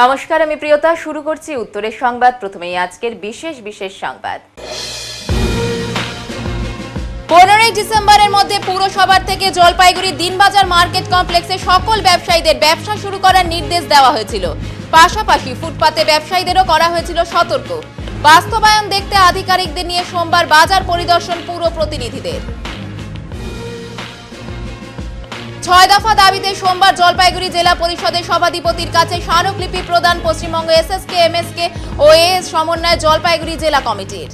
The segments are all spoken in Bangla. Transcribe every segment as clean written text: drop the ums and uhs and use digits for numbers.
নমস্কার, আমি প্রিয়তা। শুরু করছি উত্তরের সংবাদ। প্রথমেই আজকের বিশেষ সংবাদ। 15 ডিসেম্বরের মধ্যে পুরসভার থেকে জলপাইগুড়ি দিনবাজার মার্কেট কমপ্লেক্সে সকল ব্যবসায়ীদের ব্যবসা শুরু করার নির্দেশ দেওয়া হয়েছিল। পাশাপাশি ফুটপাতে ব্যবসায়ীদেরও করা হয়েছিল সতর্ক। বাস্তবায়ন দেখতে আধিকারিকদের নিয়ে সোমবার বাজার পরিদর্শন পুর প্রতিনিধিদের। 6 দফা দাবিতে সোমবার জলপাইগুড়ি জেলা পরিষদের সভাধিপতির কাছে স্মারকলিপি প্রদান পশ্চিমবঙ্গ এসএসকে এমএসকে ও এএস সমন্বয় জলপাইগুড়ি জেলা কমিটির।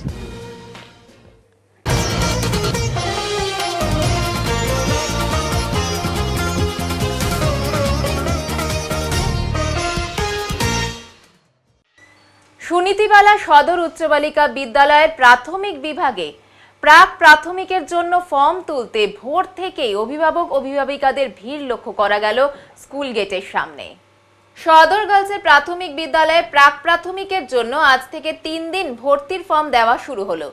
সুনীতিবালা সদর উচ্চ বালিকা বিদ্যালয়ের প্রাথমিক বিভাগে প্রাক প্রাথমিকের জন্য ফর্ম তুলতে ভোর থেকেই অভিভাবক অভিভাবিকাদের ভিড় লক্ষ্য করা গেল স্কুল গেটের সামনে। সদর গার্লসের প্রাথমিক বিদ্যালয়ে প্রাক প্রাথমিকের জন্য আজ থেকে 3 দিন ভর্তির ফর্ম দেওয়া শুরু হলো।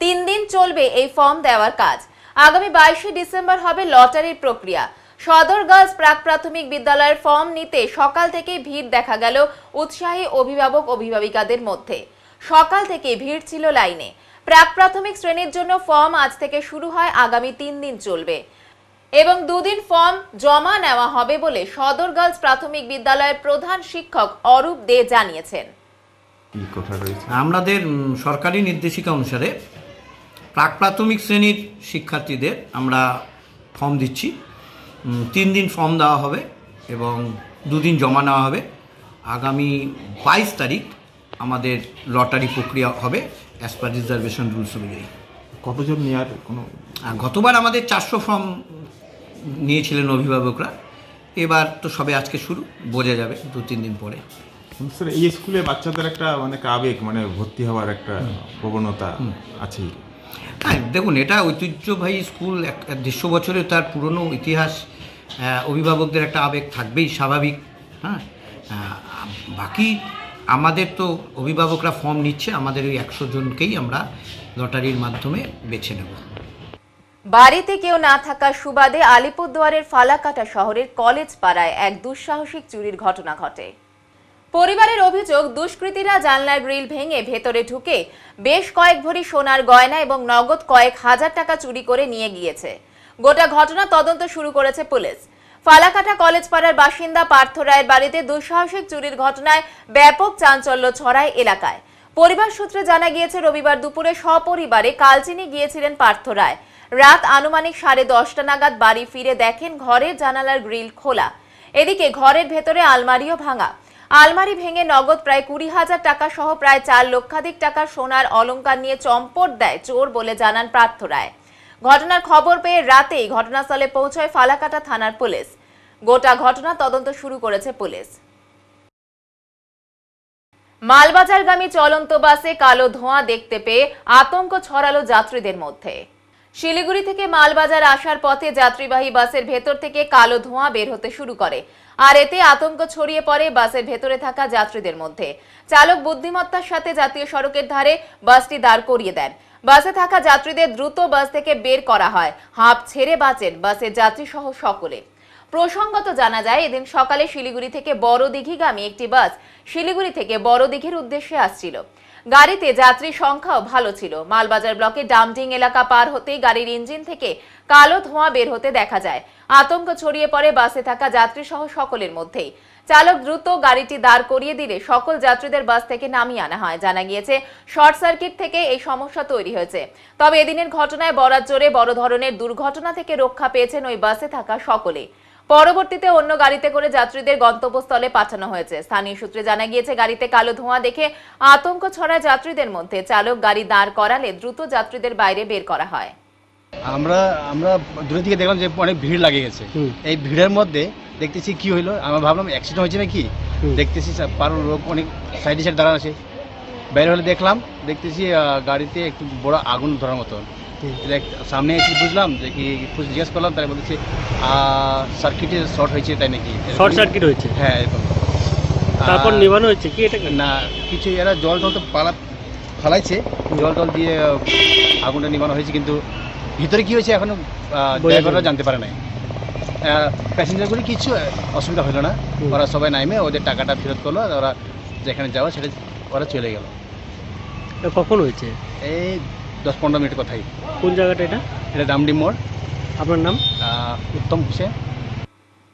3 দিন চলবে এই ফর্ম দেওয়ার কাজ। আগামী 22 ডিসেম্বর হবে লটারির প্রক্রিয়া। সদর গার্লস প্রাক প্রাথমিক বিদ্যালয়ের ফর্ম নিতে সকাল থেকেই ভিড় দেখা গেল উৎসাহী অভিভাবক অভিভাবিকাদের মধ্যে। সকাল থেকে ভিড় ছিল লাইনে। প্রাক প্রাথমিক শ্রেণীর জন্য ফর্ম আজ থেকে শুরু হয়, আগামী 3 দিন চলবে এবং 2 দিন ফর্ম জমা নেওয়া হবে বলে সদর গার্লস প্রাথমিক বিদ্যালয়ের প্রধান শিক্ষক অরূপ দে জানিয়েছেন। আমাদের সরকারি নির্দেশিকা অনুসারে প্রাক প্রাথমিক শ্রেণীর শিক্ষার্থীদের আমরা ফর্ম দিচ্ছি। 3 দিন ফর্ম দেওয়া হবে এবং 2 দিন জমা নেওয়া হবে। আগামী 22 তারিখ আমাদের লটারি প্রক্রিয়া হবে অ্যাজ পার রিজার্ভেশন রুলস অনুযায়ী। কতজন নেওয়ার কোনো? গতবার আমাদের 400 ফর্ম নিয়েছিলেন অভিভাবকরা। এবার তো সবে আজকে শুরু, বোঝা যাবে 2-3 দিন পরে। স্যার, এই স্কুলে বাচ্চাদের একটা অনেক আবেগ, ভর্তি হওয়ার একটা প্রবণতা আছে। হ্যাঁ, দেখুন, এটা ঐতিহ্যবাহী স্কুল, 150 বছরের তার পুরনো ইতিহাস। অভিভাবকদের একটা আবেগ থাকবেই, স্বাভাবিক। হ্যাঁ, বাকি আমাদের তো অভিভাবকরা ফর্ম নিচ্ছে, আমাদের ওই 100 জনকেই আমরা লটারির মাধ্যমে বেছে নেব। বাড়িতে কেউ না থাকার সুবাদে আলিপুরদুয়ারের ফালাকাটা শহরের কলেজ পাড়ায় এক দুঃসাহসিক চুরির ঘটনা ঘটে। পরিবারের অভিযোগ, দুষ্কৃতীরা জানলার গ্রিল ভেঙে ভেতরে ঢুকে বেশ কয়েক ভরি সোনার গয়না এবং নগদ কয়েক হাজার টাকা চুরি করে নিয়ে গিয়েছে। গোটা ঘটনা তদন্ত শুরু করেছে পুলিশ। ফালাকাটা কলেজ পাড়ার বাসিন্দা পার্থ রায়ের বাড়িতে দুঃসাহসিক চুরির ঘটনায় ব্যাপক চাঞ্চল্য ছড়ায় এলাকায়। পরিবার সূত্রে জানা গিয়েছে, রবিবার দুপুরে সপরিবারে কালচিনি গিয়েছিলেন পার্থ রায়। রাত আনুমানিক 10:30 নাগাদ বাড়ি ফিরে দেখেন ঘরের জানালার গ্রিল খোলা। এদিকে ঘরের ভেতরে আলমারিও ভাঙা। আলমারি ভেঙে নগদ প্রায় 20,000 টাকা সহ প্রায় 4 লক্ষাধিক টাকার সোনার অলংকার নিয়ে চম্পট দেয় চোর বলে জানান পার্থ রায়। ঘটনার খবর পেয়ে রাতেই ঘটনাস্থলে পৌঁছয় ফালাকাটা থানার পুলিশ। গোটা ঘটনা তদন্ত শুরু করেছে পুলিশ। মালবাজারগামী চলন্ত বাসে কালো ধোঁয়া দেখতে পেয়ে আতঙ্ক ছড়ালো যাত্রীদের মধ্যে। শিলিগুড়ি থেকে মালবাজার আসার পথে যাত্রীবাহী বাসের ভেতর থেকে কালো ধোঁয়া বের হতে শুরু করে, আর এতে আতঙ্ক ছড়িয়ে পড়ে বাসের ভেতরে থাকা যাত্রীদের মধ্যে। চালক বুদ্ধিমত্তার সাথে জাতীয় সড়কের ধারে বাসটি দাঁড় করিয়ে দেন। বাসে থাকা যাত্রীদের দ্রুত বাস থেকে বের করা হয়। হাঁপ ছেড়ে বাঁচেন বাসের যাত্রী সহ সকলে। প্রসঙ্গত জানা যায়, এদিন সকালে শিলিগুড়ি থেকে বড়দিঘিগামী একটি বাস শিলিগুড়ি থেকে বড়দিঘির উদ্দেশ্যে আসছিল। গাড়িতে যাত্রীর সংখ্যাও ভালো ছিল। মালবাজার ব্লকে ডামডিং এলাকা পার হতেই গাড়ির ইঞ্জিন থেকে কালো ধোঁয়া বের হতে দেখা যায়। আতঙ্ক ছড়িয়ে পড়ে বাসে থাকা যাত্রী সহ সকলের মধ্যেই। চালক দ্রুত গাড়িটি দাঁড় করিয়ে দিলে সকল যাত্রীদের বাস থেকে নামিয়ে আনা হয়। জানা গিয়েছে, শর্ট সার্কিট থেকে এই সমস্যা তৈরি হয়েছে। তবে এদিনের ঘটনায় বরাত জোরে বড় ধরনের দুর্ঘটনা থেকে রক্ষা পেয়েছেন ওই বাসে থাকা সকলে। পরবর্তীতে অন্য গাড়িতে করে যাত্রীদের গন্তব্যস্থলে পাঠানো হয়েছে। স্থানীয় সূত্রে জানা গিয়েছে, গাড়িতে কালো ধোঁয়া দেখে আতঙ্ক ছড়ায় যাত্রীদের মধ্যে। চালক গাড়ি দাঁড় করালে দ্রুত যাত্রীদের বাইরে বের করা হয়। আমরা দূরে থেকে দেখলাম যে অনেক ভিড় লাগে গেছে। এই ভিড়ের মধ্যে দেখতেছি কি হইলো, আমরা ভাবলাম অ্যাক্সিডেন্ট হয়েছে নাকি। দেখতেছি কারোর লোক অনেক সাইডে সাইড দাঁড়ানো আছে। বাইরে হলে দেখতেছি গাড়িতে একটু বড় আগুন ধরার মতন। সামনে এসে বুঝলাম যে কি, জিজ্ঞেস করলাম, তারা বলছে সার্কিটে শর্ট হয়েছে। তাই নাকি? শর্ট সার্কিট হয়েছে? হ্যাঁ, এরকম। তারপর নিবানো হয়েছে কি? এটা না, কিছু এরা জল টল তো ফালাইছে, জল টল দিয়ে আগুনটা নিবানো হয়েছে, কিন্তু ভিতরে কি হয়েছে এখনো ড্রাইভাররা জানতে পারে নাই। প্যাসেঞ্জারগুলি কিছু অসুবিধা হলো না, ওরা সবাই নামে ওদের টাকাটা ফেরত করলো, আর ওরা যেখানে যাওয়া সেটা ওরা চলে গেল। এটা কখন হয়েছে? এই 10-15 মিনিট কথাই। কোন জায়গাটা এটা? এটা দামডি মোড়। আপনার নাম? উত্তম হোসেন।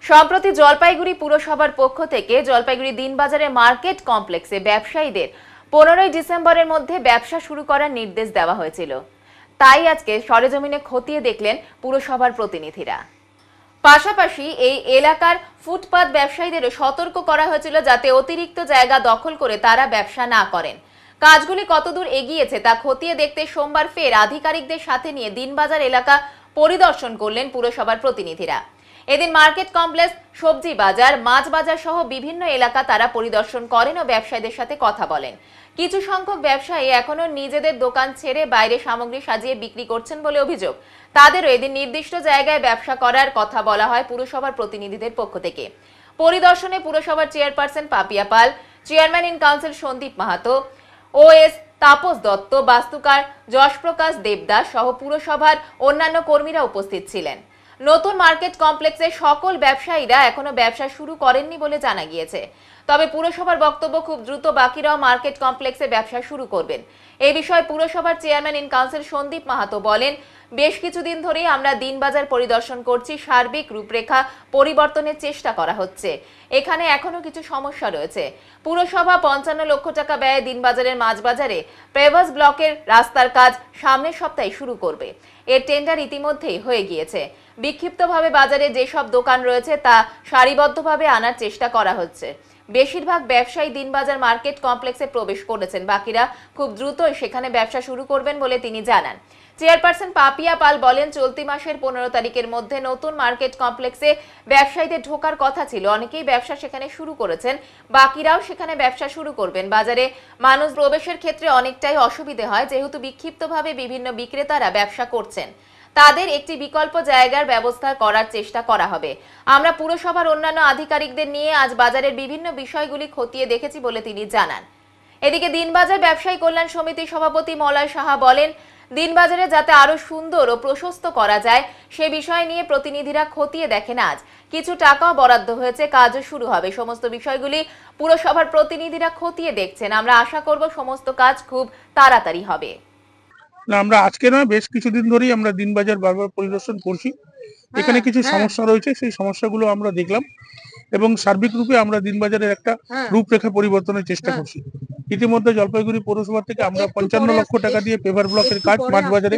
সম্প্রতি জলপাইগুড়ি পুরসভার পক্ষ থেকে জলপাইগুড়ি দিনবাজারের মার্কেট কমপ্লেক্সে ব্যবসায়ীদের 15ই ডিসেম্বরের মধ্যে ব্যবসা শুরু করার নির্দেশ দেওয়া হয়েছিল। তাই আজকে সরেজমিনে খতিয়ে দেখলেন পুরসভার প্রতিনিধিরা। পাশাপাশি এই এলাকার ফুটপাত ব্যবসায়ীদেরও সতর্ক করা হয়েছিল যাতে অতিরিক্ত জায়গা দখল করে তারা ব্যবসা না করেন। কাজগুলি কতদূর এগিয়েছে তা খতিয়ে দেখতে সোমবার ফের আধিকারিকদের সাথে নিয়ে দিনবাজার এলাকা পরিদর্শন করলেন পুরসভার প্রতিনিধিরা। এদিন মার্কেট কমপ্লেক্স, সবজি বাজার, মাছ বাজার সহ বিভিন্ন এলাকা তারা পরিদর্শন করেন ও ব্যবসায়ীদের সাথে কথা বলেন। কিছু সংখ্যক ব্যবসায়ী এখনো নিজেদের দোকান ছেড়ে বাইরে সামগ্রী সাজিয়ে বিক্রি করছেন বলে অভিযোগ। তাদেরও এদিন নির্দিষ্ট জায়গায় ব্যবসা করার কথা বলা হয় পুরসভার প্রতিনিধিদের পক্ষ থেকে। পরিদর্শনে পুরসভার chairperson Papiya Pal, chairman in council Sandeep Mahato, OS Tapas Dutta, বাস্তুকার যশপ্রকাশ দেবদাস সহ পুরসভার অন্যান্য কর্মীরা উপস্থিত ছিলেন। নতুন মার্কেট কমপ্লেক্সের সকল ব্যবসায়ীরা এখনো ব্যবসা শুরু করেননি বলে জানা গিয়েছে। তবে পুরসভার বক্তব্য খুব দ্রুত বাকিরাও মার্কেট কমপ্লেক্সে ব্যবসা শুরু করবেন। এই বিষয়ে পুরসভার chairman in council Sandeep Mahato বলেন, বেশ কিছুদিন ধরেই আমরা দিনবাজার পরিদর্শন করছি, সার্বিক রূপরেখা পরিবর্তনের চেষ্টা করা হচ্ছে। এখানে এখনো কিছু সমস্যা রয়েছে। পুরসভা 55 লক্ষ টাকা ব্যয়ে দিনবাজারের মাছ বাজারে প্রেভাস ব্লকের রাস্তার কাজ সামনের সপ্তাহে শুরু করবে। এর টেন্ডার ইতিমধ্যেই হয়ে গিয়েছে। বিক্ষিপ্তভাবে বাজারে যেসব দোকান রয়েছে তা সারিবদ্ধভাবে আনার চেষ্টা করা হচ্ছে। বেশিরভাগ ব্যবসায়ী দিনবাজার মার্কেট কমপ্লেক্সে প্রবেশ করেছেন, বাকিরা খুব দ্রুতই সেখানে ব্যবসা শুরু করবেন বলে তিনি জানান। চেয়ারপারসন পাপিয়া পাল বলেন, চলতি মাসের 15 তারিখের মধ্যে নতুন মার্কেট কমপ্লেক্সে ব্যবসায়ীদের ঢোকার কথা ছিল। অনেকেই ব্যবসা সেখানে শুরু করেছেন, বাকিরাও সেখানে ব্যবসা শুরু করবেন। বাজারে মানুষ প্রবেশের ক্ষেত্রে অনেকটাই অসুবিধে হয়, যেহেতু বিক্ষিপ্তভাবে বিভিন্ন বিক্রেতারা ব্যবসা করছেন। তাদের একটি বিকল্প জায়গার ব্যবস্থা করার চেষ্টা করা হবে। আমরা পুরসভার অন্যান্য আধিকারিকদের নিয়ে আজ বাজারের বিভিন্ন বিষয়গুলি খতিয়ে দেখেছি বলে তিনি জানান। এদিকে দিনবাজার ব্যবসায়ী কল্যাণ সমিতির সভাপতি মলয় সাহা বলেন, দিনবাজারে যাতে আরো সুন্দর ও প্রশস্ত করা যায় সে বিষয় নিয়ে প্রতিনিধিরা খতিয়ে দেখেন। আজ কিছু টাকাও বরাদ্দ হয়েছে, কাজও শুরু হবে। সমস্ত বিষয়গুলি পুরসভার প্রতিনিধিরা খতিয়ে দেখছেন। আমরা আশা করব সমস্ত কাজ খুব তাড়াতাড়ি হবে। না, আমরা আজকে নয়, বেশ কিছুদিন ধরেই আমরা দিনবাজার বারবার পরিদর্শন করছি। এখানে কিছু সমস্যা রয়েছে, সেই সমস্যাগুলো আমরা দেখলাম এবং সার্বিক রূপে আমরা দিনবাজারের একটা রূপরেখা পরিবর্তনের চেষ্টা করছি। ইতিমধ্যে জলপাইগুড়ি পৌরসভা থেকে আমরা 55 লক্ষ টাকা দিয়ে পেভার ব্লকের কাজ মাঠ বাজারে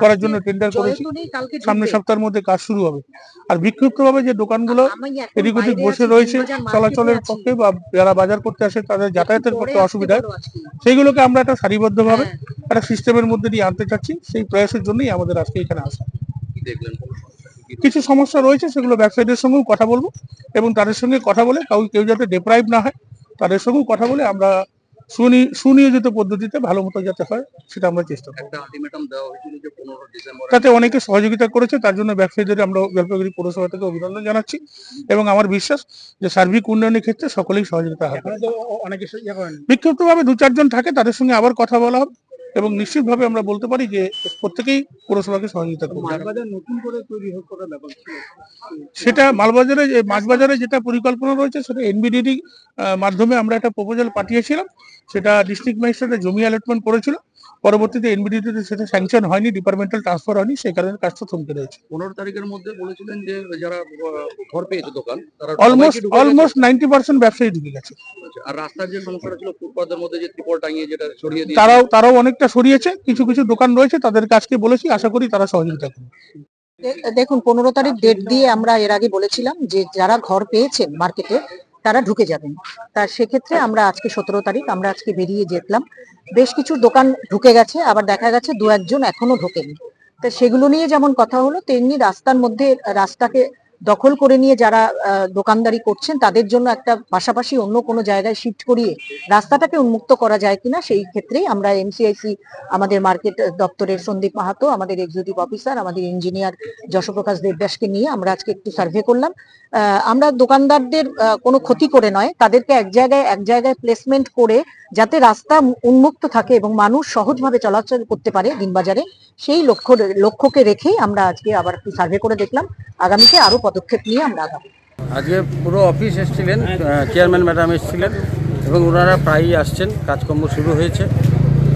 করার জন্য টেন্ডার করেছি। সামনের সপ্তাহের মধ্যে কাজ শুরু হবে। আর বিক্ষিপ্তভাবে যে দোকানগুলো এদিক ওদিক বসে রয়েছে, চলাচলের পক্ষে বা যারা বাজার করতে আসে তাদের যাতায়াতের পক্ষে অসুবিধা, সেইগুলোকে আমরা একটা সারিবদ্ধভাবে একটা সিস্টেমের মধ্যে দিয়ে আনতে চাচ্ছি। সেই প্রয়াসের জন্যই আমাদের আজকে এখানে আসা। কিছু সমস্যা রয়েছে, সেগুলো ব্যবসায়ীদের সঙ্গেও কথা বলবো এবং তাদের সঙ্গে কথা বলে কেউ যাতে ডেপ্রাইভ না হয় তাদের সঙ্গেও কথা বলে আমরা সুনিয়োজিত পদ্ধতিতে ভালো মতো যাতে হয় সেটা আমরা চেষ্টা করব। তাতে অনেকে সহযোগিতা করেছে, তার জন্য ব্যবসায়ীদের আমরা জলপাইগুড়ি পৌরসভা থেকে অভিনন্দন জানাচ্ছি এবং আমার বিশ্বাস যে সার্বিক উন্নয়নের ক্ষেত্রে সকলেই সহযোগিতা হবে। বিক্ষিপ্তভাবে 2-4 জন থাকে, তাদের সঙ্গে আবার কথা বলা হবে এবং নিশ্চিতভাবে আমরা বলতে পারি যে প্রত্যেকেই পৌরসভাকে সহযোগিতা করবে। সেটা মালবাজারে, মাছ বাজারে যেটা পরিকল্পনা রয়েছে সেটা এনবিডিডি মাধ্যমে আমরা একটা প্রপোজাল পাঠিয়েছিলাম। সেটা ডিস্ট্রিক্ট ম্যাজিস্ট্রেট জমি অ্যালটমেন্ট করেছিল, পরবর্তীতে এনবিডিডিতে সেটা স্যাংশন হয়নি, ডিপার্টমেন্টাল ট্রান্সফার হয়নি, সেই কারণে কাজটা থমকে রয়েছে। 15 তারিখের মধ্যে বলেছিলেন যে যারা ঘর পেয়েছে দোকান তারা অলমোস্ট 90% ব্যবসায়ী ঢুকে গেছে। আর রাস্তার যে সমস্যাটা ছিল ফুটপাতের মধ্যে যে ত্রিপল টাঙিয়ে যেটা সরিয়ে দিয়ে তারাও অনেকটা সরিয়েছে। কিছু কিছু দোকান রয়েছে, তাদের কাজকে বলেছি, আশা করি তারা সহযোগিতা করবে। দেখুন, 15 তারিখ ডেট দিয়ে আমরা এর আগে বলেছিলাম যে যারা ঘর পেয়েছেন মার্কেটে তারা ঢুকে যাবেন। তা সেক্ষেত্রে আমরা আজকে 17 তারিখ আমরা আজকে বেরিয়ে যেতাম, বেশ কিছু দোকান ঢুকে গেছে, আবার দেখা গেছে 2-1 জন এখনো ঢোকেনি। তা সেগুলো নিয়ে যেমন কথা হলো, তেমনি রাস্তার মধ্যে রাস্তাকে দখল করে নিয়ে যারা দোকানদারি করছেন তাদের জন্য একটা পাশাপাশি অন্য কোনো জায়গায় শিফট করিয়ে রাস্তাটাকে উন্মুক্ত করা যায় কিনা সেই ক্ষেত্রেই আমরা এমসিআইসি আমাদের মার্কেট দপ্তরের সন্দীপ মাহাতো, আমাদের এক্সিকিউটিভ অফিসার, আমাদের ইঞ্জিনিয়ার যশপ্রকাশ দেবদাসকে নিয়ে আমরা আজকে একটু সার্ভে করলাম। আমরা দোকানদারদের কোনো ক্ষতি করে নয়, তাদেরকে এক জায়গায় প্লেসমেন্ট করে যাতে রাস্তা উন্মুক্ত থাকে এবং মানুষ সহজভাবে চলাচল করতে পারে দিনবাজারে, সেই লক্ষ্যকে রেখেই আমরা আজকে আবার একটু সার্ভে করে দেখলাম। আগামীতে আরো পদক্ষেপ নিয়ে আমরা আগাবো। আজকে পুরো অফিস এসেছিলেন, চেয়ারম্যান ম্যাডাম এসেছিলেন এবং ওনারা প্রায়ই আসছেন, কাজকর্ম শুরু হয়েছে।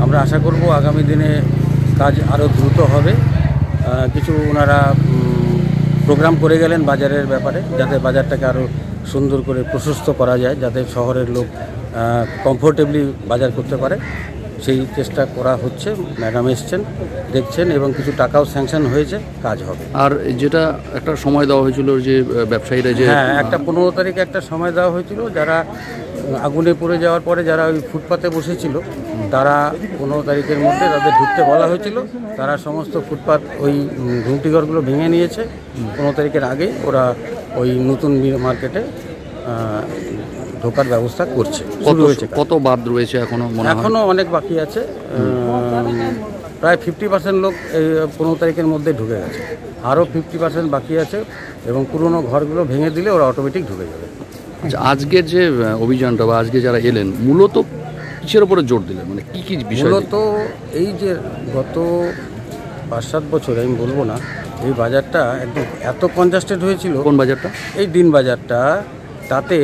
আমরা আশা করব আগামী দিনে কাজ আরও দ্রুত হবে। কিছু ওনারা প্রোগ্রাম করে গেলেন বাজারের ব্যাপারে, যাতে বাজারটাকে আরও সুন্দর করে প্রশস্ত করা যায়, যাতে শহরের লোক কমফোর্টেবলি বাজার করতে পারে, সেই চেষ্টা করা হচ্ছে। ম্যাডাম এসছেন, দেখছেন এবং কিছু টাকাও স্যাংশন হয়েছে, কাজ হবে। আর যেটা একটা সময় দেওয়া হয়েছিল যে ব্যবসায়ীরা যে হ্যাঁ, একটা 15 তারিখে একটা সময় দেওয়া হয়েছিল, যারা আগুনে পড়ে যাওয়ার পরে যারা ওই ফুটপাতে বসেছিল তারা 15 তারিখের মধ্যে তাদের ঢুকতে বলা হয়েছিল। তারা সমস্ত ফুটপাত ওই ঘুমটিঘরগুলো ভেঙে নিয়েছে। 15 তারিখের আগে ওরা ওই নতুন মার্কেটে ঢোকার ব্যবস্থা করছে। কত বাদ রয়েছে এখনো? এখনও অনেক বাকি আছে। প্রায় 50% লোক এই 15 তারিখের মধ্যে ঢুকে গেছে, আরও 50% বাকি আছে এবং পুরনো ঘরগুলো ভেঙে দিলে ওরা অটোমেটিক ঢুকে যাবে। আচ্ছা, আজকের যে অভিযানটা বা আজকে যারা এলেন মূলত কিসের উপরে জোর দিলেন, মানে কি কি বিষয়? মূলত এই যে গত 5-7 বছর, আমি বলবো না, এই বাজারটা একদম এত কনজাস্টেড হয়েছিল। কোন বাজারটা? এই দিন বাজারটা। তাতে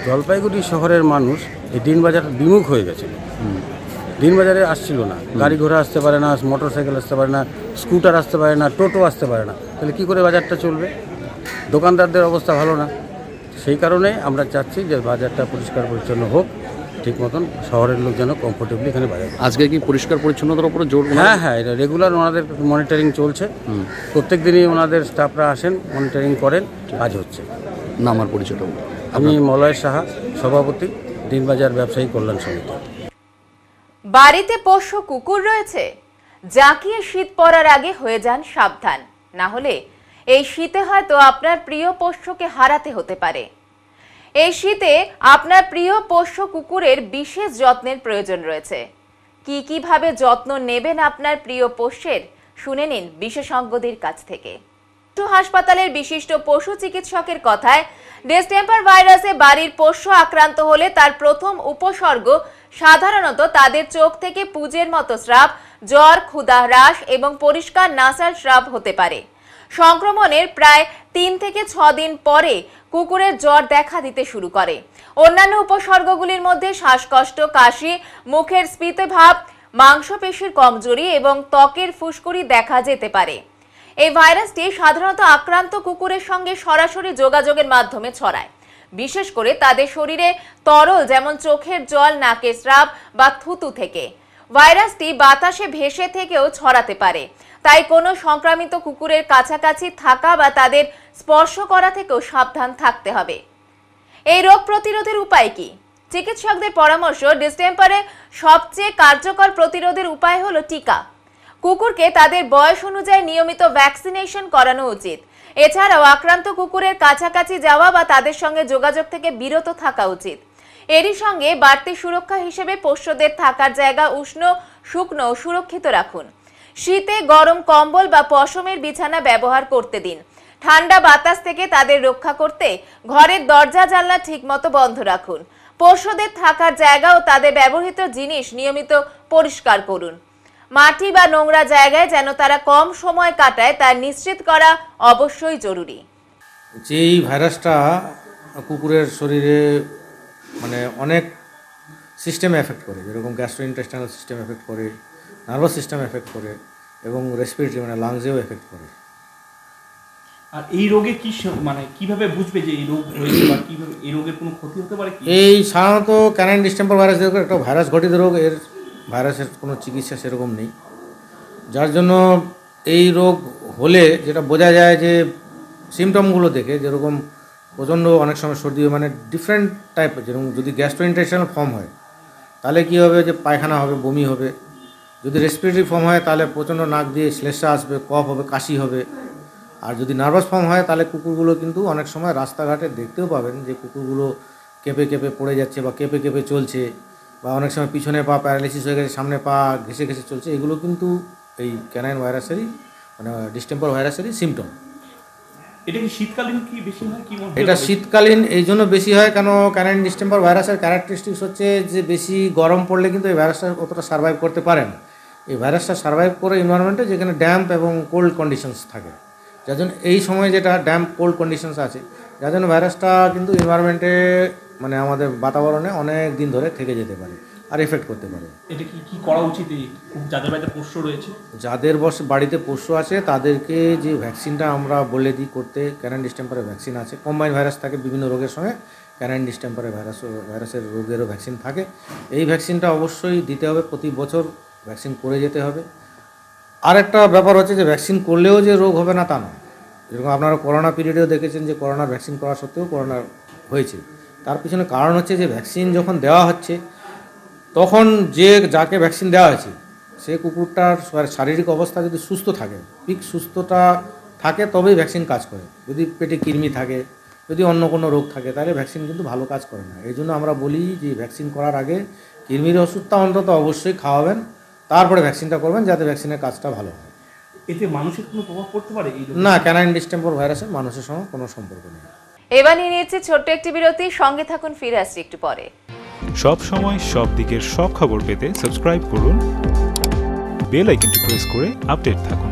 জলপাইগুড়ি শহরের মানুষ এই দিন বাজার বিমুখ হয়ে গেছিল। দিন বাজারে আসছিল না, গাড়ি ঘোড়া আসতে পারে না, মোটর সাইকেল আসতে পারে না, স্কুটার আসতে পারে না, টোটো আসতে পারে না। তাহলে কী করে বাজারটা চলবে? দোকানদারদের অবস্থা ভালো না। সেই কারণে আমরা চাচ্ছি যে বাজারটা পরিষ্কার পরিচ্ছন্ন হোক, ঠিক মতন শহরের লোক যেন কমফোর্টেবলি এখানে বাজার। আজকে কি পরিষ্কার পরিচ্ছন্নতার উপরে জোর? হ্যাঁ, এটা রেগুলার ওনাদের মনিটরিং চলছে। প্রত্যেক দিনই ওনাদের স্টাফরা আসেন, মনিটরিং করেন, কাজ হচ্ছে। না, আমার পরিচয়টা আমি মলয় সাহা, সভাপতি, দিনবাজার ব্যবসায়ী কল্যাণ সমিতি। বাড়িতে পোষ্য কুকুর রয়েছে? জাঁকিয়ে শীত পড়ার আগে হয়ে যান সাবধান, না হলে এই শীতে হয়তো আপনার প্রিয় পোষ্যকে হারাতে হতে পারে। এই শীতে আপনার প্রিয় পোষ্য কুকুরের বিশেষ যত্নের প্রয়োজন রয়েছে। কিভাবে যত্ন নেবেন আপনার প্রিয় পোষ্যের, শুনে নিন বিশেষজ্ঞদের কাছ থেকে। হাসপাতালের বিশিষ্ট পশু চিকিৎসকের কথায়, ডিস্টেম্পার ভাইরাসে বাড়ির পোষ্য আক্রান্ত হলে তার প্রথম উপসর্গ সাধারণত তাদের চোখ থেকে পুঁজের মতো স্রাব, জ্বর, ক্ষুধা হ্রাস এবং পরিষ্কার নাসাল স্রাব হতে পারে। সংক্রমণের প্রায় 3 থেকে 6 দিন পরে কুকুরের জ্বর দেখা দিতে শুরু করে। অন্যান্য উপসর্গগুলির মধ্যে শ্বাসকষ্ট, কাশি, মুখের স্ফীত ভাব, মাংসপেশির কমজোরি এবং ত্বকের ফুসকুড়ি দেখা যেতে পারে। এই ভাইরাসটি সাধারণত আক্রান্ত কুকুরের সঙ্গে সরাসরি যোগাযোগের মাধ্যমে ছড়ায়, বিশেষ করে তাদের শরীরে তরল যেমন চোখের জল, নাকের স্রাব বা থুতু থেকে। ভাইরাসটি বাতাসে ভেসে থেকেও ছড়াতে পারে, তাই কোনো সংক্রামিত কুকুরের কাছাকাছি থাকা বা তাদের স্পর্শ করা থেকেও সাবধান থাকতে হবে। এই রোগ প্রতিরোধের উপায় কি? চিকিৎসকদের পরামর্শ, ডিস্টেম্পারে সবচেয়ে কার্যকর প্রতিরোধের উপায় হলো টিকা। কুকুরকে তাদের বয়স অনুযায়ী নিয়মিত ভ্যাকসিনেশন করানো উচিত। এছাড়াও আক্রান্ত কুকুরের কাছাকাছি যাওয়া বা তাদের সঙ্গে যোগাযোগ থেকে বিরত থাকা উচিত। এরই সঙ্গে বাড়তি সুরক্ষা হিসেবে পোষ্যদের থাকার জায়গা উষ্ণ, শুকনো ও সুরক্ষিত রাখুন। শীতে গরম কম্বল বা পশমের বিছানা ব্যবহার করতে দিন। ঠান্ডা বাতাস থেকে তাদের রক্ষা করতে ঘরের দরজা জানলা ঠিকমতো বন্ধ রাখুন। পোষ্যদের থাকার জায়গা ও তাদের ব্যবহৃত জিনিস নিয়মিত পরিষ্কার করুন। মাটি বা নোংরা জায়গায় যেন তারা কম সময় কাটায় তা নিশ্চিত করা অবশ্যই জরুরি। যেই ভাইরাসটা কুকুরের শরীরে মানে অনেক সিস্টেমে এফেক্ট করে, যেরকম গ্যাস্ট্রোইন্টেস্টাইনাল সিস্টেম এফেক্ট করে, নার্ভাস সিস্টেম এফেক্ট করে এবং রেসপিরেটরি মানে লাংসেও এফেক্ট করে। আর এই রোগে কি মানে কিভাবে বুঝবে যে এই রোগ হয়েছে বা কিভাবে এই রোগের কোনো ক্ষতি হতে পারে কি? এই সাধারণত ক্যানাইন ডিস্টেম্পার ভাইরাস একটা ভাইরাস ঘটিত রোগ, এর ভাইরাসের কোনো চিকিৎসা সেরকম নেই। যার জন্য এই রোগ হলে যেটা বোঝা যায় যে সিমটমগুলো দেখে, যেরকম প্রচণ্ড অনেক সময় সর্দি, মানে ডিফারেন্ট টাইপের, যেরকম যদি গ্যাস্ট্রোইন্টেস্টাইনাল ফর্ম হয় তাহলে কী হবে, যে পায়খানা হবে, বমি হবে। যদি রেসপিরেটরি ফর্ম হয় তাহলে প্রচণ্ড নাক দিয়ে শ্লেষ্মা আসবে, কফ হবে, কাশি হবে। আর যদি নার্ভাস ফর্ম হয় তাহলে কুকুরগুলো কিন্তু অনেক সময় রাস্তাঘাটে দেখতেও পাবেন যে কুকুরগুলো কেঁপে কেঁপে পড়ে যাচ্ছে বা কেঁপে কেঁপে চলছে, বা অনেক সময় পিছনে পা প্যারালাইসিস হয়ে গেছে, সামনে পা ঘেসে ঘেসে চলছে। এগুলো কিন্তু এই ক্যানাইন ভাইরাসেরই মানে ডিস্টেম্পার ভাইরাসেরই সিমটম। এটা কি শীতকালীন কি বেশি হয় কি? এটা শীতকালীন এই জন্য বেশি হয় কেন, ক্যানাইন ডিস্টেম্পার ভাইরাসের ক্যারেক্টারিস্টিক্স হচ্ছে যে বেশি গরম পড়লে কিন্তু এই ভাইরাসটা অতটা সার্ভাইভ করতে পারে না। এই ভাইরাসটা সার্ভাইভ করে এনভায়রনমেন্টে যেখানে ড্যাম্প এবং কোল্ড কন্ডিশনস থাকে, যার জন্য এই সময় যেটা ড্যাম্প কোল্ড কন্ডিশনস আছে, যার জন্য ভাইরাসটা কিন্তু এনভায়রনমেন্টে মানে আমাদের বাতাবরণে অনেক দিন ধরে থেকে যেতে পারে আর এফেক্ট করতে পারে। এটা কি করা উচিত? যাদের বাড়িতে পোষ্য রয়েছে, যাদের বাড়িতে পোষ্য আছে তাদেরকে যে ভ্যাকসিনটা আমরা বলে দিই করতে, ক্যানাইন ডিস্টেম্পারের ভ্যাকসিন আছে। কম্বাইন ভাইরাস থাকে বিভিন্ন রোগের সঙ্গে, ক্যানাইন ডিস্টেম্পারের ভাইরাসের রোগেরও ভ্যাকসিন থাকে। এই ভ্যাকসিনটা অবশ্যই দিতে হবে, প্রতি বছর ভ্যাকসিন করে যেতে হবে। আর একটা ব্যাপার হচ্ছে যে ভ্যাকসিন করলেও যে রোগ হবে না তা নয়। যেরকম আপনারা করোনা পিরিয়ডেও দেখেছেন যে করোনার ভ্যাকসিন করা সত্ত্বেও করোনা হয়েছে। তার পিছনে কারণ হচ্ছে যে ভ্যাকসিন যখন দেওয়া হচ্ছে তখন যাকে ভ্যাকসিন দেওয়া হয়েছে সে কুকুরটার শারীরিক অবস্থা যদি সুস্থ থাকে, পিক সুস্থতা থাকে, তবেই ভ্যাকসিন কাজ করে। যদি পেটে কৃমি থাকে, যদি অন্য কোনো রোগ থাকে, তাহলে ভ্যাকসিন কিন্তু ভালো কাজ করে না। এই জন্য আমরা বলি যে ভ্যাকসিন করার আগে কৃমির ওষুধটা অন্তত অবশ্যই খাওয়াবেন, তারপরে ভ্যাকসিনটা করবেন, যাতে ভ্যাকসিনের কাজটা ভালো হয়। এতে মানুষের কোনো প্রভাব পড়তে পারে? না, ক্যানাইন ডিস্টেম্পার ভাইরাসের মানুষের সঙ্গে কোনো সম্পর্ক নেই। এবার নিয়ে নিচ্ছি ছোট্ট একটি বিরতি, সঙ্গে থাকুন, ফিরে আসছি একটু পরে। সব সময় সব দিকের সব খবর পেতে সাবস্ক্রাইব করুন, বেল আইকনটি প্রেস করে আপডেট থাকুন।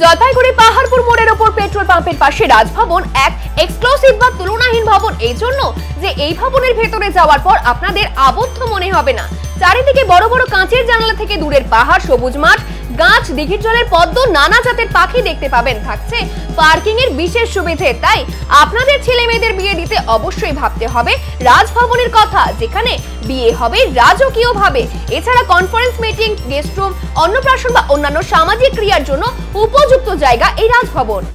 জলপাইগুড়ি পাহাড়পুর মোড়ের ওপর পেট্রোল পাম্পের পাশে রাজভবন এক এক্সক্লুসিভ বা তুলনাহীন ভবন, এই জন্য যে এই ভবনের ভেতরে যাওয়ার পর আপনাদের আবদ্ধ মনে হবে না। চারিদিকে বড় বড় কাঁচের জানালা থেকে দূরের পাহাড়, সবুজ মাঠ, গাছ, দিঘির জলের পদ্ম, নানা জাতের পাখি দেখতে পাবেন। থাকছে পার্কিং এর বিশেষ সুবিধে। তাই আপনাদের ছেলে মেয়েদের বিয়ে দিতে অবশ্যই ভাবতে হবে রাজভবনের কথা, যেখানে বিয়ে হবে রাজকীয় ভাবে। এছাড়া কনফারেন্স, মিটিং, গেস্ট রুম, অন্নপ্রাশন বা অন্যান্য সামাজিক ক্রিয়ার জন্য উপযুক্ত জায়গা এই রাজভবন।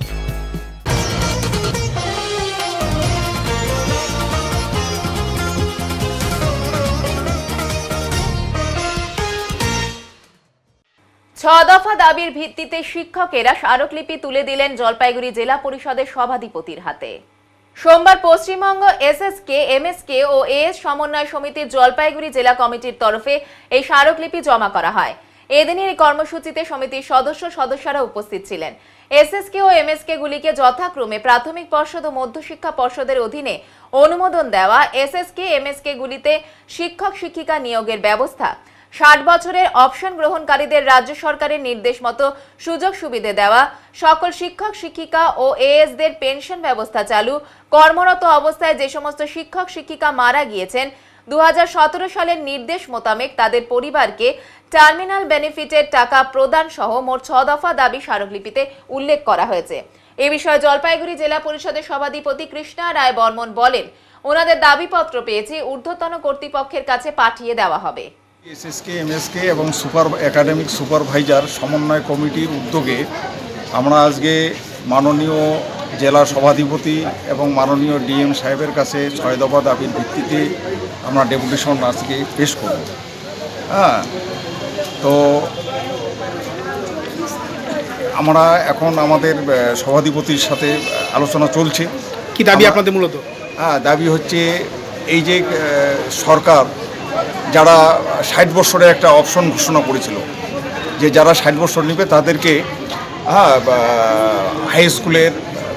দফা দাবির ভিত্তিতে শিক্ষকেরা স্মারকলিপি তুলে দিলেন জলপাইগুড়ি জেলা পরিষদের সভাধিপতির হাতে। সোমবার পশ্চিমবঙ্গ এসএসকে, এমএসকে ও এএস সমন্বয় সমিতির জলপাইগুড়ি জেলা কমিটির তরফে এই স্মারকলিপি জমা করা হয়। এদিনের এই কর্মসূচিতে সমিতির সদস্যরা উপস্থিত ছিলেন। এসএসকে ও এমএসকে গুলিকে যথাক্রমে প্রাথমিক পর্ষদ ও মধ্যশিক্ষা পর্ষদের অধীনে অনুমোদন দেওয়া, এসএসকে এমএসকে গুলিতে শিক্ষক শিক্ষিকা নিয়োগের ব্যবস্থা, 60 বছরের অপশন গ্রহণকারীদের রাজ্য সরকারের নির্দেশ মতো সুযোগ সুবিধা দেওয়া, সকল শিক্ষক শিক্ষিকা ও এএসদের পেনশন ব্যবস্থা চালু, কর্মরত অবস্থায় যে সমস্ত শিক্ষক শিক্ষিকা মারা গিয়েছেন 2017 সালের নির্দেশ মোতাবেক তাদের পরিবারকে টার্মিনাল বেনিফিটের টাকা প্রদান সহ মোট 6 দফা দাবি স্মারকলিপিতে উল্লেখ করা হয়েছে। এ বিষয়ে জলপাইগুড়ি জেলা পরিষদের সভাধিপতি কৃষ্ণা রায় বর্মন বলেন, ওনাদের দাবিপত্র পেয়েছি, ঊর্ধ্বতন কর্তৃপক্ষের কাছে পাঠিয়ে দেওয়া হবে। এসএসকে, এমএসকে এবং একাডেমিক সুপারভাইজার সমন্বয় কমিটির উদ্যোগে আমরা আজকে মাননীয় জেলা সভাধিপতি এবং মাননীয় ডিএম সাহেবের কাছে 6 দফা দাবির ভিত্তিতে আমরা ডেপুটেশন আজকে পেশ করব। তো আমরা এখন আমাদের সভাধিপতির সাথে আলোচনা চলছে। কি দাবি আপনাদের মূলত? দাবি হচ্ছে এই যে সরকার যারা 60 বছরের একটা অপশন ঘোষণা করেছিল, যে যারা 60 বছর নেবে তাদেরকে হাই স্কুলের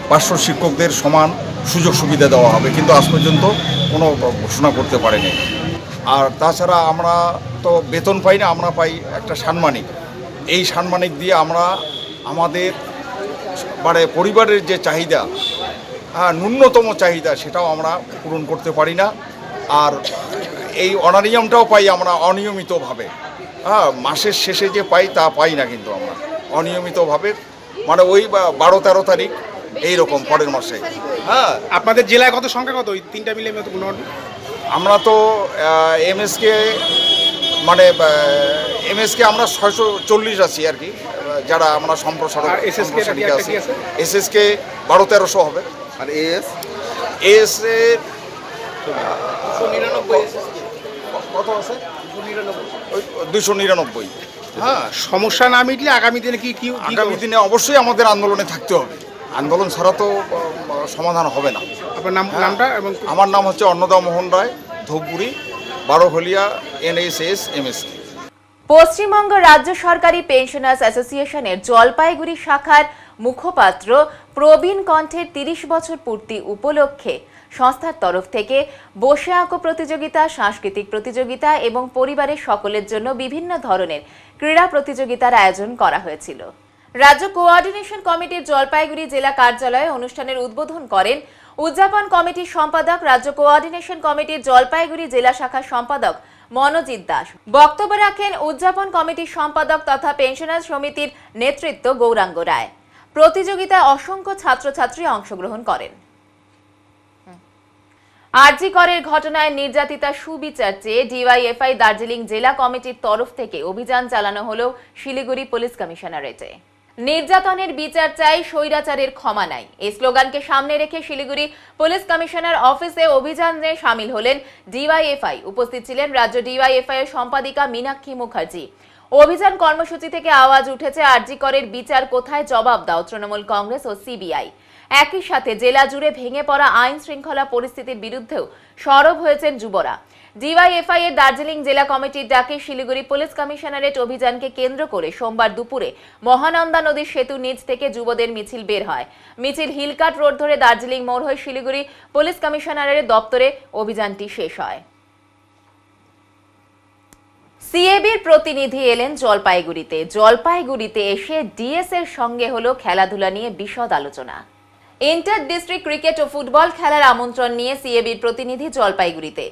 পার্শ্ব শিক্ষকদের সমান সুযোগ সুবিধা দেওয়া হবে, কিন্তু আজ পর্যন্ত কোনো ঘোষণা করতে পারেনি। আর তাছাড়া আমরা তো বেতন পাই না, আমরা পাই একটা সাম্মানিক। এই সাম্মানিক দিয়ে আমরা আমাদের মানে পরিবারের যে চাহিদা, ন্যূনতম চাহিদা, সেটাও আমরা পূরণ করতে পারি না। আর এই অনারিয়ামটাও পাই আমরা অনিয়মিতভাবে। মাসের শেষে যে পাই তা পাই না, কিন্তু আমরা অনিয়মিতভাবে, মানে ওই 12-13 তারিখ এইরকম পরের মাসে। আপনাদের জেলায় কত সংখ্যা, কত ওই তিনটা মিলে? আমরা তো এমএসকে আমরা 640 আছি আর কি, যারা আমরা সম্প্রসারক আছি। এসএসকে 1200-1300 হবে। আর এএস কত আছে? 299। সমস্যা না মিটলে আগামী দিনে কি আগামী দিনে অবশ্যই আমাদের আন্দোলনে থাকতে হবে। আন্দোলন ছাড়া তো সমাধান হবে না। আপনার নামটা? এবং আমার নাম হচ্ছে অন্নদা মোহন রায়, ধূপগুড়ি, 12 হলিয়া, এনএসএস এমএসকে। পশ্চিমবঙ্গ রাজ্য সরকারি পেনশনার্স অ্যাসোসিয়েশনের জলপাইগুড়ি শাখার মুখপাত্র প্রবীণ কণ্ঠের 30 বছর পূর্তি উপলক্ষে সংস্থার তরফ থেকে বসে আঁকো প্রতিযোগিতা, সাংস্কৃতিক প্রতিযোগিতা এবং পরিবারের সকলের জন্য বিভিন্ন ধরনের ক্রীড়া প্রতিযোগিতার আয়োজন করা হয়েছিল। রাজ্য কোঅর্ডিনেশন কমিটির জলপাইগুড়ি জেলা কার্যালয়ে অনুষ্ঠানের উদ্বোধন করেন উদযাপন কমিটির সম্পাদক, রাজ্য কোঅর্ডিনেশন কমিটির জলপাইগুড়ি জেলা শাখার সম্পাদক মনোজিৎ দাস। বক্তব্য রাখেন উদযাপন কমিটির সম্পাদক তথা পেনশনার সমিতির নেতৃত্ব গৌরাঙ্গ রায়। প্রতিযোগিতায় অসংখ্য ছাত্রছাত্রী অংশগ্রহণ করেন। আরজি করের ঘটনায় নির্যাতিতা সুবিচার চেয়ে ডিওয়াইএফআই দার্জিলিং জেলা কমিটির তরফ থেকে অভিযান চালানো হলো শিলিগুড়ি পুলিশ কমিশনারেটে। নির্যাতনের বিচার চাই, স্বৈরাচারের ক্ষমা নাই, এই স্লোগানকে সামনে রেখে শিলিগুড়ি পুলিশ কমিশনার অফিসে অভিযানে সামিল হলেন ডিওয়াইএফআই। উপস্থিত ছিলেন রাজ্য ডিওয়াইএফআই এর সম্পাদিকা মীনাক্ষী মুখার্জি। অভিযান কর্মসূচি থেকে আওয়াজ উঠেছে আরজি করের বিচার কোথায়, জবাব দাও তৃণমূল কংগ্রেস ও সিবিআই। একই সাথে জেলা জুড়ে ভেঙে পড়া আইন শৃঙ্খলা পরিস্থিতির বিরুদ্ধেও সরব হয়েছেন যুবরা। ডিওয়াইএফআই এর দার্জিলিং জেলা কমিটির ডাকে শিলিগুড়ি পুলিশ কমিশনারেট অভিযানকে কেন্দ্র করে সোমবার দুপুরে মহানন্দা নদীর সেতু নিচ থেকে যুবদের মিছিল বের হয়। মিছিল হিলকাট রোড ধরে দার্জিলিং মোড় হয়ে শিলিগুড়ি পুলিশ কমিশনারের দপ্তরে অভিযানটি শেষ হয়। সিএবির প্রতিনিধি এলেন জলপাইগুড়িতে। জলপাইগুড়িতে এসে ডিএস এর সঙ্গে হলো খেলাধুলা নিয়ে বিশদ আলোচনা। ইন্টার ডিস্ট্রিক্ট ক্রিকেট ও ফুটবল খেলার আমন্ত্রণ নিয়ে সিএবির প্রতিনিধি জলপাইগুড়িতে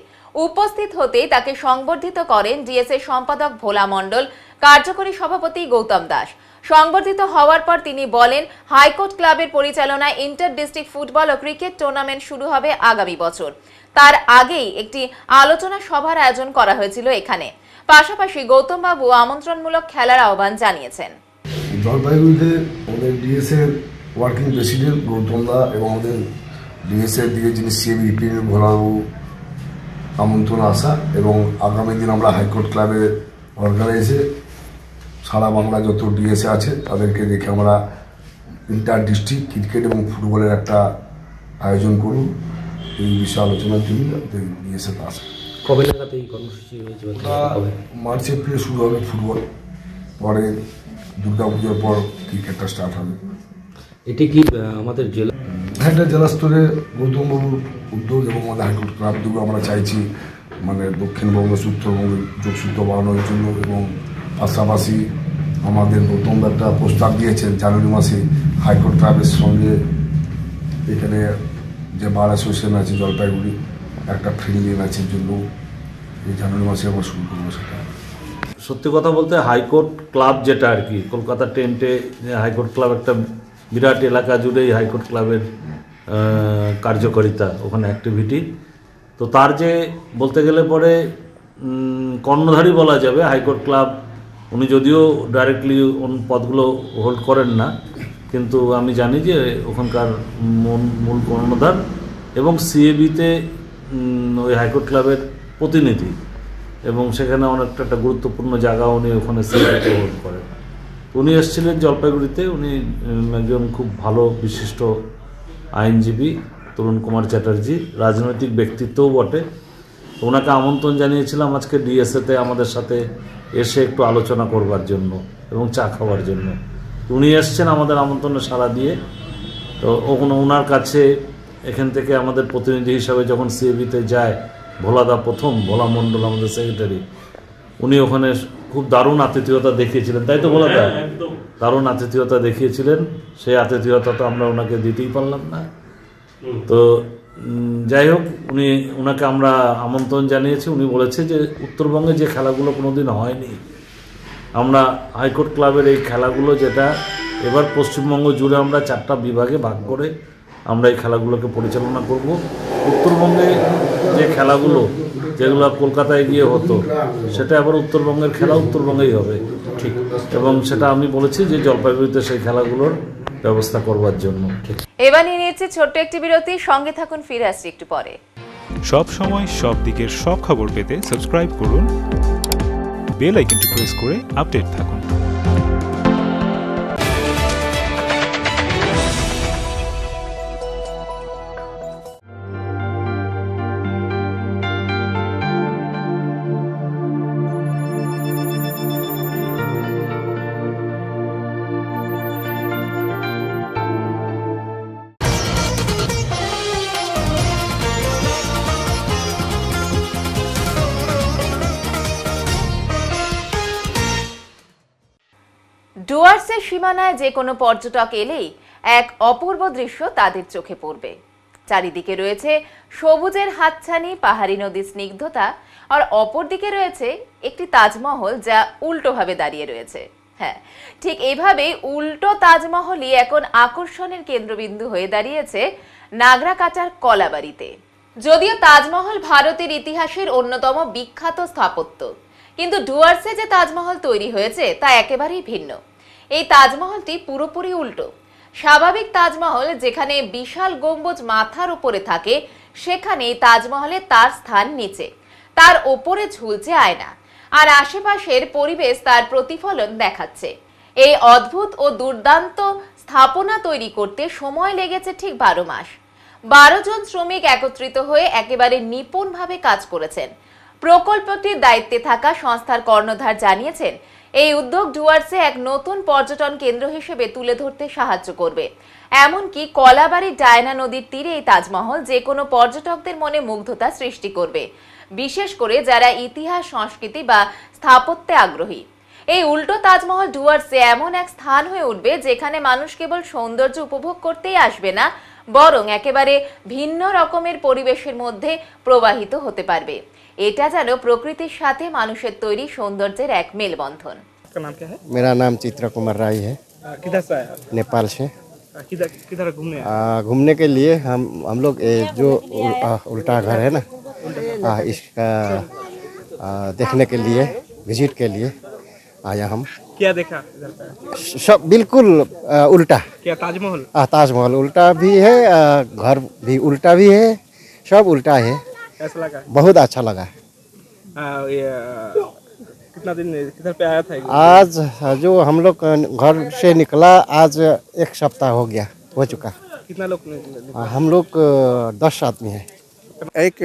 উপস্থিত হতেই তাকে সংবর্ধিত করেন ডিএস এর সম্পাদক ভোলা মণ্ডল, কার্যকরী সভাপতি গৌতম দাস। সংবর্ধিত হওয়ার পর তিনি বলেন, হাইকোর্ট ক্লাবের পরিচালনায় ইন্টার ডিস্ট্রিক্ট ফুটবল ও ক্রিকেট টুর্নামেন্ট শুরু হবে আগামী বছর। তার আগেই একটি আলোচনা সভার আয়োজন করা হয়েছিল এখানে। পাশাপাশি গৌতম বাবু আমন্ত্রণমূলক খেলার আহ্বান জানিয়েছেন। জলপাইগুড়িতে আমাদের ডিএস এর ওয়ার্কিং প্রেসিডেন্ট গৌতম দা এবং আমাদের ডিএস এর দিকে যিনি সিএবি রিপ্রেজেন্টেটিভ ভোলাবাবু আমন্ত্রণ আসা, এবং আগামী দিন আমরা হাইকোর্ট ক্লাবের অর্গানাইজে সারা বাংলা যত ডিএসএ আছে তাদেরকে দেখে আমরা ইন্টার ডিস্ট্রিক্ট ক্রিকেট এবং ফুটবলের একটা আয়োজন করুন। এই বিষয়ে আলোচনার জন্য ডিএসএ আসে। কবে নাগাদ এই কর্মসূচি হয়েছে? মার্চ এপ্রিলে শুরু হবে ফুটবল, পরে দুর্গাপুজোর পর ক্রিকেটটা স্টার্ট হবে। এটি কি আমাদের জেলা? হ্যাঁ, এটা জেলা স্তরে গৌতমবাবুর উদ্যোগ এবং আমাদের হাইকোর্ট ক্লাব থেকে আমরা চাইছি মানে দক্ষিণবঙ্গ উত্তরবঙ্গের যোগসূত্র বাড়ানোর জন্য, এবং পাশাপাশি আমাদের গৌতম একটা প্রস্তাব দিয়েছেন জানুয়ারি মাসে হাইকোর্ট ক্লাবের সঙ্গে এখানে যে বার অ্যাসোসিয়েশন আছে জলপাইগুড়ি একটা ফ্রেন্ডলি ম্যাচের জন্য এই জানুয়ারি মাসে আমরা শুরু করবো সেটা। সত্যি কথা বলতে হাইকোর্ট ক্লাব যেটা আর কি কলকাতা টেন্টে হাইকোর্ট ক্লাব একটা বিরাট এলাকা জুড়েই হাইকোর্ট ক্লাবের কার্যকারিতা, ওখানে অ্যাক্টিভিটি। তো তার যে বলতে গেলে পরে কর্ণধারী বলা যাবে হাইকোর্ট ক্লাব, উনি যদিও ডাইরেক্টলি পদগুলো হোল্ড করেন না, কিন্তু আমি জানি যে ওখানকার মূল কর্ণধার এবং সিএবিতে ওই হাইকোর্ট ক্লাবের প্রতিনিধি, এবং সেখানে অনেকটা একটা গুরুত্বপূর্ণ জায়গা উনি ওখানে সিএবিতে হোল্ড করেন। উনি এসেছিলেন জলপাইগুড়িতে। উনি একজন খুব ভালো বিশিষ্ট আইনজীবী তরুণ কুমার চ্যাটার্জি, রাজনৈতিক ব্যক্তিত্বও বটে। ওনাকে আমন্ত্রণ জানিয়েছিলাম আজকে ডিএসএতে আমাদের সাথে এসে একটু আলোচনা করবার জন্য এবং চা খাওয়ার জন্য। উনি এসছেন আমাদের আমন্ত্রণে সাড়া দিয়ে। তো ওনার কাছে এখান থেকে আমাদের প্রতিনিধি হিসাবে যখন সিএবিতে যায় ভোলাদা, প্রথম ভোলা মণ্ডল আমাদের সেক্রেটারি, উনি ওখানে খুব দারুণ আতিথেয়তা দেখিয়েছিলেন, তাই তো ভোলাদা? দারুণ আতিথেয়তা দেখিয়েছিলেন। সেই আতিথেয়তা তো আমরা ওনাকে দিতেই পারলাম না। তো যাই হোক, ওনাকে আমরা আমন্ত্রণ জানিয়েছি। উনি বলেছে যে উত্তরবঙ্গে যে খেলাগুলো কোনোদিন হয়নি, আমরা হাইকোর্ট ক্লাবের এই খেলাগুলো যেটা এবার পশ্চিমবঙ্গ জুড়ে আমরা 4টা বিভাগে ভাগ করে আমরা এই খেলাগুলোকে পরিচালনা করব। উত্তরবঙ্গে যে খেলাগুলো যেগুলো কলকাতায় গিয়ে হতো, সেটা আবার উত্তরবঙ্গের খেলা উত্তরবঙ্গেই হবে, ঠিক। এবং সেটা আমি বলেছি যে জলপাইগুড়িতে সেই খেলাগুলোর ব্যবস্থা করবার জন্য। এবার নিয়ে নিয়েছি ছোট্ট একটি বিরতি, সঙ্গে থাকুন, ফিরে আসছি একটু পরে। সব সময় সব দিকের সব খবর পেতে সাবস্ক্রাইব করুন, বেল আইকনটি প্রেস করে আপডেট থাকুন। ডুয়ার্সের সীমানায় যে কোনো পর্যটক এলেই এক অপূর্ব দৃশ্য তাদের চোখে পড়বে। চারিদিকে রয়েছে সবুজের হাতছানি, পাহাড়ি নদীর স্নিগ্ধতা, আর অপরদিকে রয়েছে একটি তাজমহল যা উল্টোভাবে দাঁড়িয়ে রয়েছে। হ্যাঁ, ঠিক এইভাবেই উল্টো তাজমহলই এখন আকর্ষণের কেন্দ্রবিন্দু হয়ে দাঁড়িয়েছে নাগরাকাটার কলাবাড়িতে। যদিও তাজমহল ভারতের ইতিহাসের অন্যতম বিখ্যাত স্থাপত্য, কিন্তু ডুয়ার্সে যে তাজমহল তৈরি হয়েছে তা একেবারেই ভিন্ন। এই তাজমহলটি পুরোপুরি উল্টো। স্বাভাবিক তাজমহল যেখানে বিশাল গম্বুজ মাথার উপরে থাকে, সেখানে এই তাজমহলে তার স্থান নিচে, তার ওপরে ঝুলছে আয়না, আর আশেপাশের পরিবেশ তার প্রতিফলন দেখাচ্ছে। এই অদ্ভুত ও দুর্দান্ত স্থাপনা তৈরি করতে সময় লেগেছে ঠিক 12 মাস। 12 জন শ্রমিক একত্রিত হয়ে একেবারে নিপুণভাবে কাজ করেছেন। প্রকল্পটির দায়িত্বে থাকা সংস্থার কর্ণধার জানিয়েছেন, এই উদ্যোগ ডুয়ার্সে এক নতুন পর্যটন কেন্দ্র হিসেবে তুলে ধরতে সাহায্য করবে। এমনকি কলাবাড়ির ডায়না নদীর তীরে এই তাজমহল যে কোনো পর্যটকদের মনে মুগ্ধতা সৃষ্টি করবে, বিশেষ করে যারা ইতিহাস, সংস্কৃতি বা স্থাপত্যে আগ্রহী। এই উল্টো তাজমহল ডুয়ার্সে এমন এক স্থান হয়ে উঠবে যেখানে মানুষ কেবল সৌন্দর্য উপভোগ করতেই আসবে না, বরং একেবারে ভিন্ন রকমের পরিবেশের মধ্যে প্রবাহিত হতে পারবে। এটা যেন প্রকৃতির সাথে মানুষের তৈরি সৌন্দর্যের এক মেলবন্ধন। मेरा नाम चित्रा कुमार राय है। किधर से आया? नेपाल से। किधर घूमने आए? घूमने के लिए हम लोग जो उल्टा घर है ना, इसका देखने के लिए, विजिट के लिए आया हम। क्या देखा इधर पे? सब बिल्कुल उल्टा। क्या ताजमहल? ताजमहल उल्टा भी है, घर भी उल्टा भी है, सब उल्टा है। कैसा लगा? बहुत अच्छा लगा। कितना दिन किधर पे आया था? आज जो हम लोग घर से निकला, आज 1 सप्ताह हो चुका। कितना लोग? हम लोग 10 आदमी हैं। एक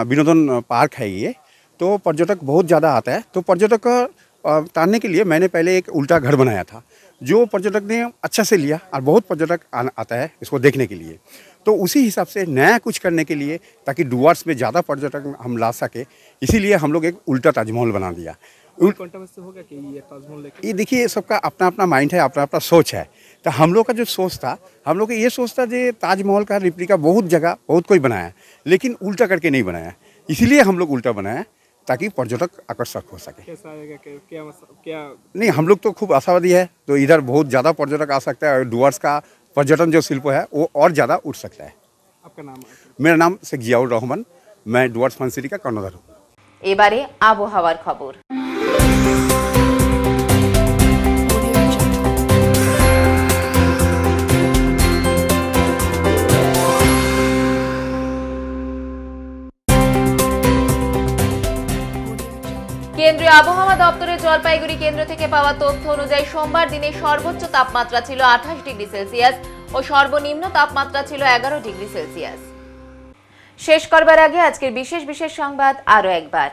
विनोदन पार्क है ये, तो पर्यटक बहुत ज़्यादा आता है। तो पर्यटक तारने के लिए मैंने पहले एक उल्टा घर बनाया था, जो पर्यटक ने अच्छा से लिया, और बहुत पर्यटक आता है इसको देखने के लिए। तो उसी हिसाब से नया कुछ करने के लिए, ताकि डुआर्स में ज़्यादा पर्यटक हम ला सके, इसीलिए हम लोग एक उल्टा ताजमहल बना दिया। कंट्रोवर्सी होगा कि ये ताजमहल लेके? ये देखिए, सबका अपना अपना माइंड है, अपना अपना सोच है। तो हम लोग का जो सोच था, हम लोग का ये सोच था कि ताजमहल का रिप्लिका बहुत जगह बहुत कोई बनाया, लेकिन उल्टा करके नहीं बनाया। इसीलिए हम लोग उल्टा बनाया, ताकि पर्यटक आकर्षक हो सके। कैसा आएगा? क्या नहीं, हम लोग तो खूब आशावादी है, तो इधर बहुत ज़्यादा पर्यटक आ सकता है, और डुआर्स का पर्यटन जो शिल्प है वो और ज़्यादा उठ सकता है। आपका नाम? मेरा नाम शेख जियाउर रहमान, मैं डुआर्स फन सिटी का कर्णधार हूँ। এবারে আবহাওয়ার খবর। কেন্দ্রীয় আবহাওয়া দপ্তরের জলপাইগুড়ি কেন্দ্র থেকে পাওয়া তথ্য অনুযায়ী সোমবার দিনে সর্বোচ্চ তাপমাত্রা ছিল 28 ডিগ্রি সেলসিয়াস ও সর্বনিম্ন তাপমাত্রা ছিল 11 ডিগ্রি সেলসিয়াস। শেষ করবার আগে আজকের বিশেষ বিশেষ সংবাদ আরো একবার।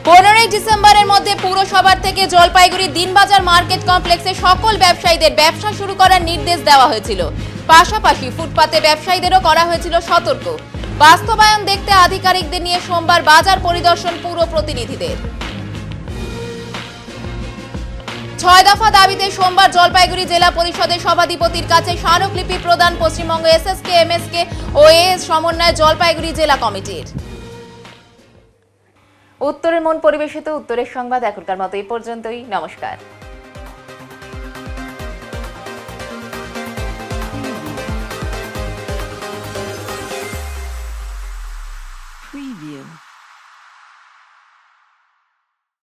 15 ডিসেম্বরের মধ্যে পুরসভার থেকে জলপাইগুড়ি দিনবাজার মার্কেট কমপ্লেক্সে সকল ব্যবসায়ীদের ব্যবসা শুরু করার নির্দেশ দেওয়া হয়েছিল। পাশাপাশি ফুটপাতে ব্যবসায়ীদেরও করা হয়েছিল সতর্ক। বাস্তবায়ন দেখতে আধিকারিকদের নিয়ে সোমবার বাজার পরিদর্শন পুর প্রতিনিধিদের। 6 দফা দাবিতে সোমবার জলপাইগুড়ি জেলা পরিষদের সভাধিপতির কাছে স্মারকলিপি প্রদান পশ্চিমবঙ্গ এসএসকে, এমএসকে ও এএস সমন্বয়ে জলপাইগুড়ি জেলা কমিটির। উত্তরের মন পরিবেশিত উত্তরের সংবাদ এখনকার মতো এই পর্যন্তই। নমস্কার। Preview.